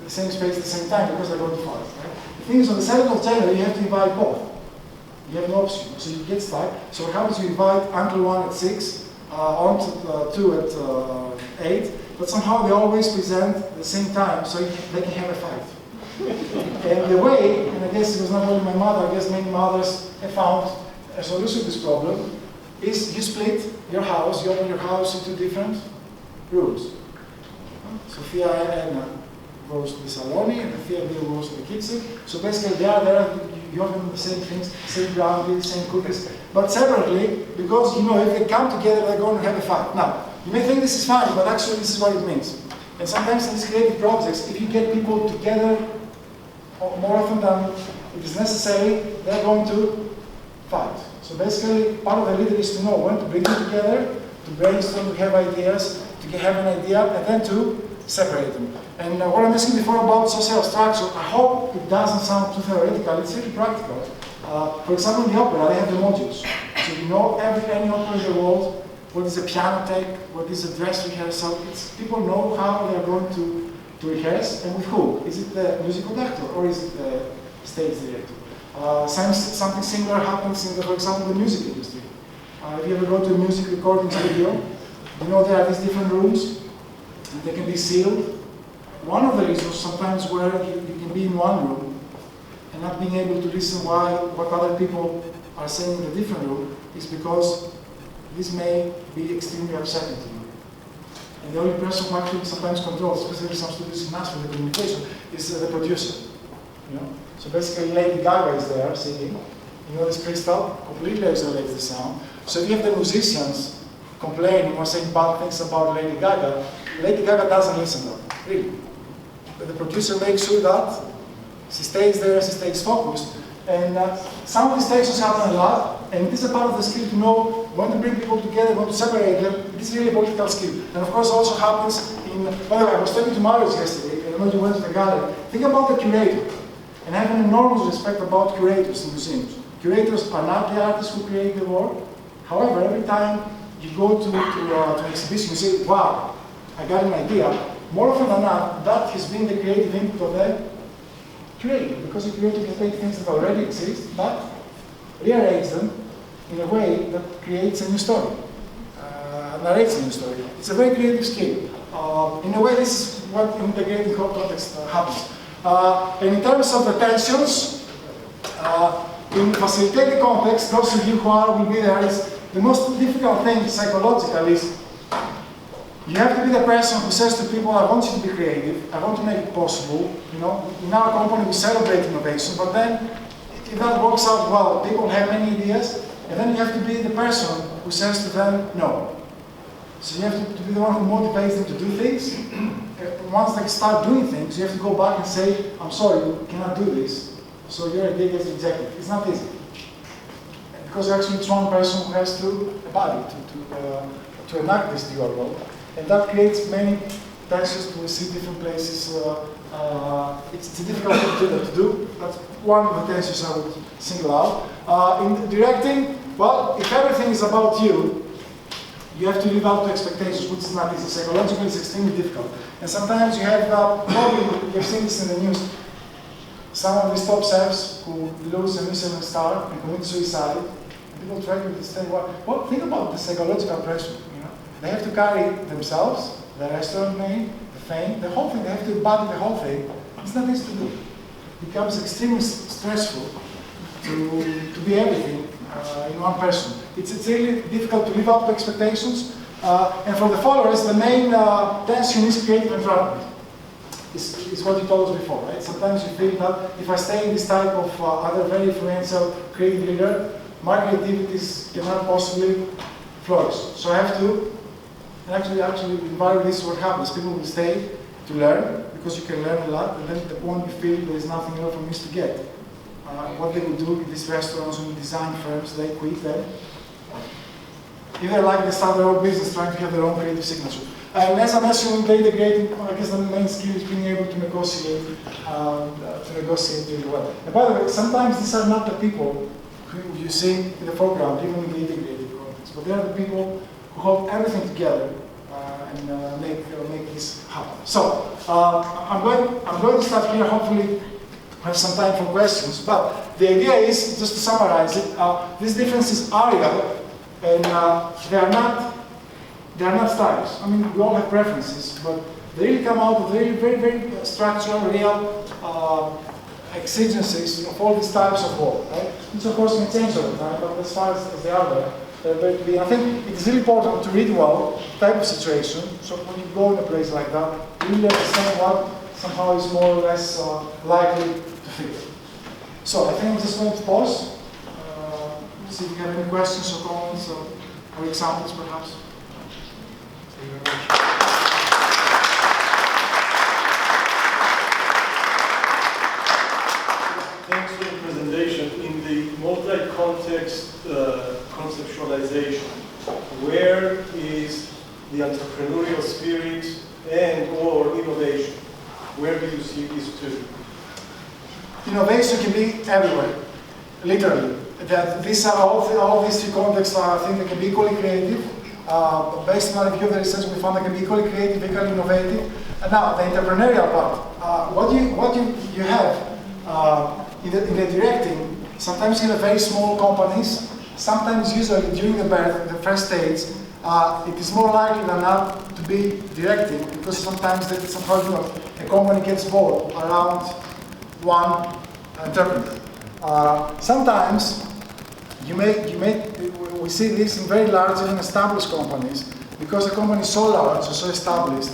space at the same time because they're going to fight. Right? The thing is, on the 7th of January, you have to invite both. You have no option, so you get stuck. So what happens, you invite Uncle 1 at 6, Aunt 2 at 8, but somehow they always present at the same time, so they can have a fight. And the way, and I guess it was not only my mother, I guess many mothers have found a solution to this problem, is you split your house, you open your house into different rooms. Sophia and Anna goes to the salon, and Sophia goes to the kitchen. So basically they are there, you open the same things, same brownies, same cookies, but separately, because you know if they come together they're going to have a fight. Now, you may think this is fine, but actually this is what it means. And sometimes in these creative projects, if you get people together more often than it is necessary, they're going to fight. So basically, part of the leader is to know when to bring them together, to brainstorm, to have ideas, to have an idea, and then to separate them. And what I mentioned before about social structure, I hope it doesn't sound too theoretical, it's really practical. For example, in the opera, they have the modules. So you know any opera in the world, what is a piano take, what is a dress rehearsal, people know how they're going to rehearse and with who. Is it the musical director or is it the stage director? Something similar happens in, for example, the music industry. If you ever go to a music recording studio, you know there are these different rooms, and they can be sealed. One of the reasons sometimes where you can be in one room and not being able to listen what other people are saying in a different room is because this may be extremely upsetting to you. And the only person who actually sometimes controls, especially some studios in Nashville, the communication, is the producer. You know? So basically, Lady Gaga is there singing. You know this crystal completely isolates the sound. So if you have the musicians complaining or saying bad things about Lady Gaga doesn't listen to them, really. But the producer makes sure that she stays there, she stays focused. And some of these tensions happen a lot, and it is a part of the skill to know when to bring people together, when to separate them. It is really a political skill. And of course, also happens in, by the way, I was talking to Marius yesterday, and when you went to the gallery, think about the curator. And I have an enormous respect about curators in museums. Curators are not the artists who create the work. However, every time you go to an exhibition, you say, wow, I got an idea. More often than not, that has been the creative input of the curator, because the curator can take things that already exist, but rearrange them in a way that creates a new story, narrates a new story. It's a very creative skill. In a way, this is what in the creative context happens. And in terms of the tensions, in facilitated context, those of you who will be there, is the most difficult thing psychologically is you have to be the person who says to people, I want you to be creative, I want to make it possible. You know, in our company we celebrate innovation, but then if that works out well, people have many ideas, and then you have to be the person who says to them, no. So you have to be the one who motivates them to do things. Once they start doing things, you have to go back and say, I'm sorry, you cannot do this. So your idea gets rejected. It's not easy. Because actually it's one person who has to embody, to enact this dual role. And that creates many tensions to see different places. It's a difficult thing to do. That's one of the tensions I would single out. In directing, well, if everything is about you, you have to live up to expectations, which is not easy. Psychologically, it's extremely difficult. And sometimes you have, probably you've seen this in the news, some of these top chefs who lose a Michelin star and commit suicide. And people try to understand, well, think about the psychological pressure. You know? They have to carry themselves, the restaurant name, the fame, the whole thing. They have to embody the whole thing. It's not easy to do. It becomes extremely stressful to be everything in one person. It's really difficult to live up to expectations. And for the followers, the main tension is creative environment. Is what you told us before, right? Sometimes you feel that if I stay in this type of other very influential creative leader, my creativities cannot possibly flourish. So I have to, and actually invariably this is what happens. People will stay to learn, because you can learn a lot, and then at the point you feel there is nothing else for me to get. What they will do in these restaurants and design firms, they quit then. Either like they start their own business trying to have their own creative signature. And as I mentioned, integrating, I guess the main skill is being able to negotiate really well. And by the way, sometimes these are not the people who you see in the foreground, even in the integrated context, but they are the people who hold everything together and make this happen. So I'm going to start here. Hopefully, have some time for questions. But the idea is, just to summarize it, these differences are real, and they are not styles. I mean, we all have preferences, but they really come out of very, very, very structural, real exigencies of all these types of work, right? Which of course may change over time, but as far as they are there, they're very to be. I think it's really important to read well type of situation. So when you go in a place like that, you really understand what somehow is more or less likely to fit. So I think I'm just going to pause. See if you have any questions or comments or examples, perhaps. Thank you very much. Thanks for the presentation. In the multi-context conceptualization, where is the entrepreneurial spirit and/or innovation? Where do you see these two? Innovation can be everywhere, literally. That these are all these three contexts. I think they can be equally creative. Based on a review of the research, we found they can be equally creative, equally innovative. And now the entrepreneurial part. What you have in the directing. Sometimes in the very small companies. Sometimes, usually during the first stage, it is more likely than not to be directing, because sometimes somehow a company gets bored around one entrepreneur. Sometimes we see this in very large and established companies, because the company is so large or so established.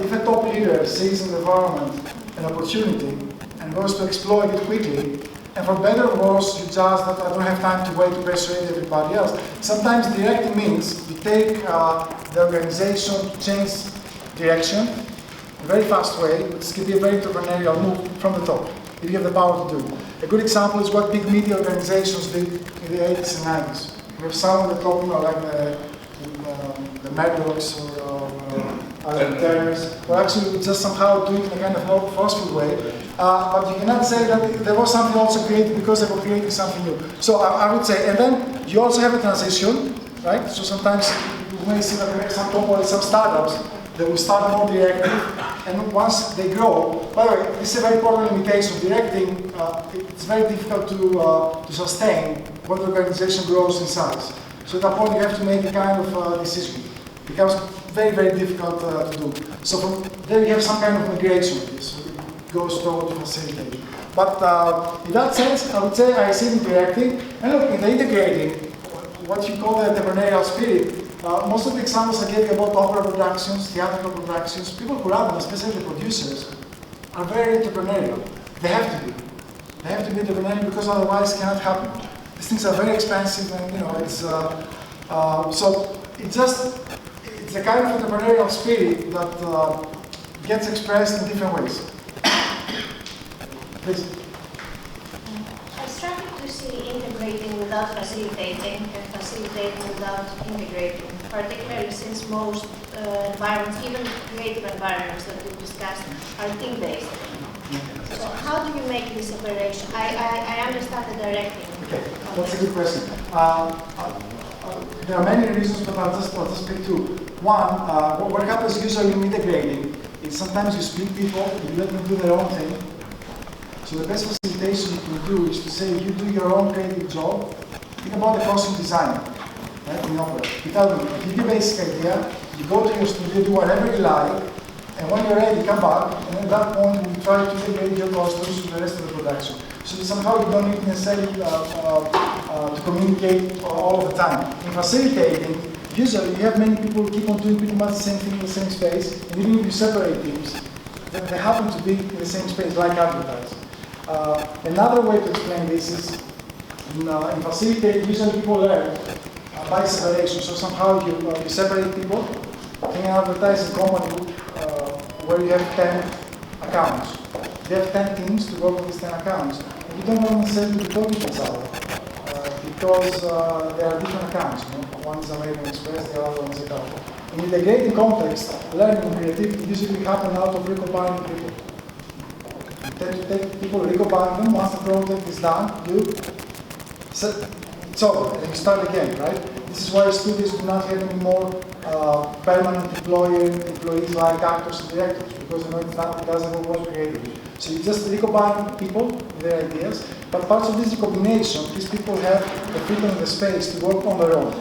If a top leader sees in the environment an opportunity and goes to exploit it quickly, and for better or worse, you judge that I don't have time to wait to persuade everybody else. Sometimes directing means you take the organization to change direction in a very fast way, which can be a very entrepreneurial move from the top, if you have the power to do. A good example is what big media organizations did in the 80s and 90s. We have some of the top, like the Murdochs or Turners, who actually just somehow do it in a kind of more forceful way. But you cannot say that there was something also created because they were creating something new. So I would say, and then you also have a transition, right? So sometimes you may see that some companies, some startups, they will start more directive, and once they grow, by the way, this is a very important limitation. Directing, it's very difficult to sustain when the organization grows in size. So at that point, you have to make a kind of decision. It becomes very, very difficult to do. So from there, you have some kind of migration of this. So it goes toward facilitating. But in that sense, I would say I see it in directing. And look, in the integrating, what you call the entrepreneurial spirit, most of the examples I gave you about opera productions, theatrical productions, people who run them, especially producers, are very entrepreneurial. They have to be. They have to be entrepreneurial because otherwise it cannot happen. These things are very expensive, and it's so it's a kind of entrepreneurial spirit that gets expressed in different ways. Please. I struggle to see integrating without facilitating and facilitating without integrating, particularly since most environments, even creative environments that we've discussed, are team-based. So how do you make this separation? I understand the directing. Okay, that's a good question. There are many reasons, but I'll just pick two. One, what happens usually in integrating is sometimes you split people, you let them do their own thing. So the best facilitation you can do is to say you do your own creative job. Think about the costume designer, right, in opera. You tell them, give you a basic idea, you go to your studio, do whatever you like, and when you're ready, come back, and at that point we try to integrate your costumes with the rest of the production. So somehow you don't need necessarily to communicate all of the time. In facilitating, usually you have many people who keep on doing pretty much the same thing in the same space, and even if you separate teams, they happen to be in the same space, like advertising. Another way to explain this is, In facilitating, usually people learn by separation. So somehow you separate people. In an advertising company where you have 10 accounts. You have 10 teams to work with these 10 accounts. And you don't want necessarily to talk to each other because there are different accounts. You know? One is American Express, the other one is a couple. In integrating context, learning and creativity usually happen out of recombining people. You tend to take people, recombine them. Once the project is done, it's over, and you start again, right? This is why studios do not have any more permanent employees like actors and directors, because you know it doesn't work creatively. So you just recombine people with their ideas, but parts of this recombination, these people have the freedom and the space to work on their own.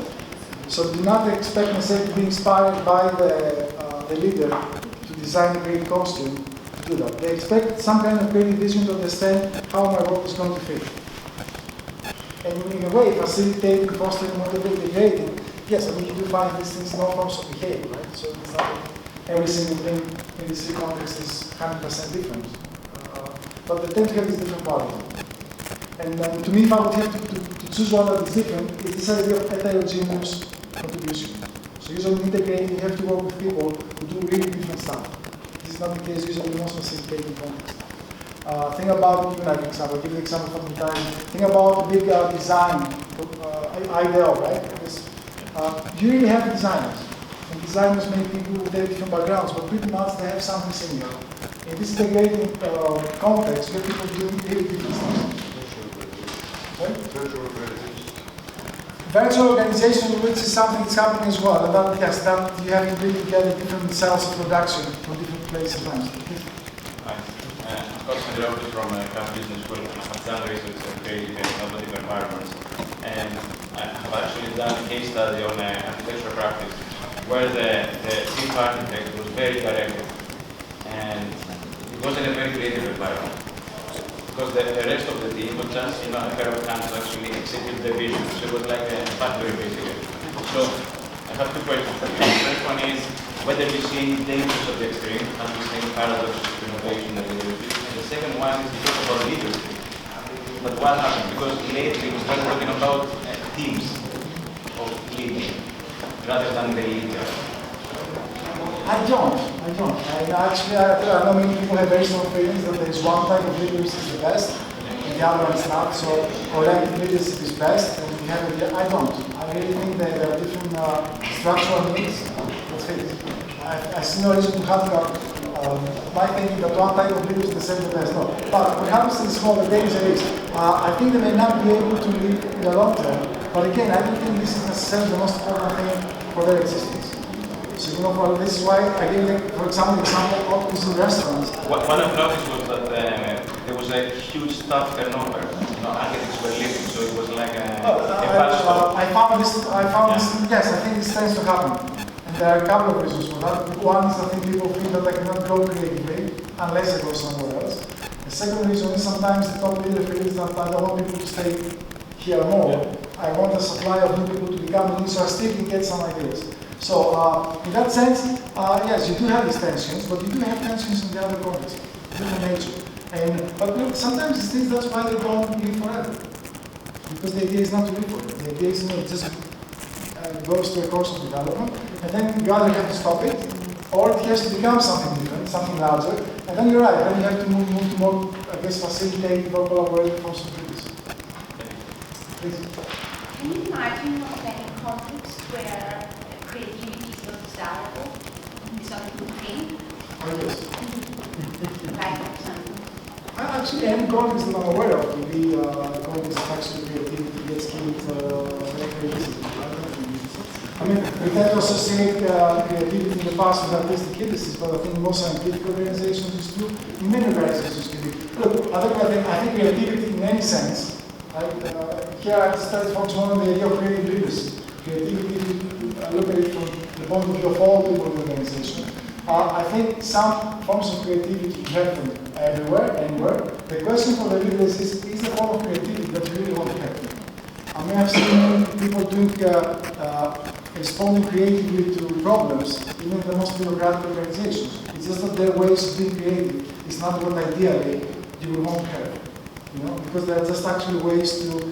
So do not expect necessarily to be inspired by the leader to design a great costume to do that. They expect some kind of creative vision to understand how my work is going to fit. And in a way, facilitating, fostering, motivating, integrating, yes, I mean, you do find these things in all forms of behavior, right? So it's not like every single thing in this context is 100% different. But they tend to have this different quality. And to me, if I would have to choose one that is different, it's this idea of heterogeneous contribution. So usually in integrating, you have to work with people who do really different stuff. This is not the case usually in most facilitating context. Think about, give an example, give an example from the time. Think about the big design ideal, right? Because you really have designers. And designers may be people with very different backgrounds, but pretty much they have something similar. In this integrating context, you have people doing really different stuff. Virtual organization, which is something that's happening as well. And that, yes, that you have to bring together different cells of production from different places and times. Of course, I'm Robert from Campus Business School. I've done research in creative and innovative environments. And I have actually done a case study on architectural practice where the chief architect was very directive. And it wasn't a very creative environment. Because the rest of the team was just, a pair of hands to actually execute the vision. So it was like a factory, basically. So I have two questions for you. The first one is whether you see dangers of the extreme, as we see paradoxes of innovation and leadership. And the second one is because about leadership. But what happened? Because lately we started talking about teams of leading rather than the leader. I don't. Actually, I know many people have very strong feelings that there is one type of leadership is the best, and the other one is not. So collective leadership is best, and we have it. I don't. I really think that there are different structural needs. Let's face it. I see no reason to have my thinking that one type of leadership is the best. No. But perhaps this whole danger is. I think they may not be able to lead in the long term. But again, I don't think this is necessarily the most important thing for their existence. So, this is why I gave, for example, of restaurants. What I've noticed was that there was a huge staff turnover. Architects were leaving, so it was like a bad stop. I found this, yes, I think this tends to happen. And there are a couple of reasons for that. One is I think people feel that they cannot grow creatively unless they go somewhere else. The second reason is sometimes the top leader feels that I don't want people to stay here more. I want a supply of new people to become new, so I still can get some ideas. So, in that sense, yes, you do have these tensions, but you do have tensions in the other contexts, different nature. But look, sometimes these things, that's why they don't live forever. Because the idea is not to live forever. The idea is it just goes through a course of development, and then you either have to stop it, or it has to become something different, something larger, and then you're right, then you have to move to more, I guess, facilitating or collaborating forms of business. Please. Can you imagine any context where creativity is not desirable, it's not a good thing? Oh, yes. Like, for example? Actually, any context that I'm aware of will be context that actually creativity gets killed very easily. I mean, we tend to associate creativity in the past with artistic indices, but I think most scientific organizations is true. In many organizations, to be. Look, I think creativity in any sense, here I started focusing on the idea of creative leadership. Creativity, look at it from the point of view of all people in the organization. I think some forms of creativity happen everywhere, anywhere. The question for the leaders is the form of creativity that you really want to have? I mean, I've seen people doing, responding creatively to problems, even in the most bureaucratic organizations. It's just that their ways of being creative is not what ideally you would want to have. you know, because there are just actually ways to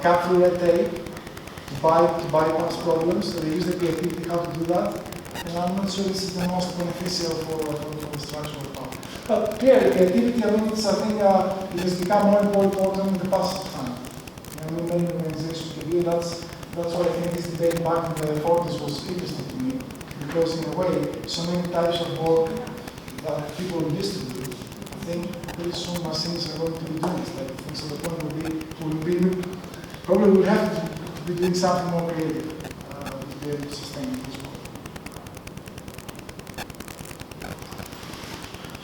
cut through red tape, to bypass problems. So they use the creativity how to do that. And I'm not sure this is the most beneficial for the structural part. But clearly, creativity, I mean, it's, I think it has become more and more important in the past of time. You know, many organizations can do that's why I think this debate back in the 40s was interesting to me. Because in a way, so many types of work that people used to do, I think pretty soon machines are going to be doing this type of thing. So the point will be probably we'll have to be doing something more creative to be able to sustain this work.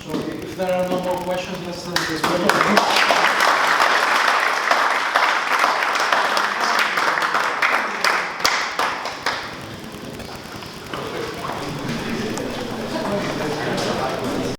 So if there are no more questions, let's end this program.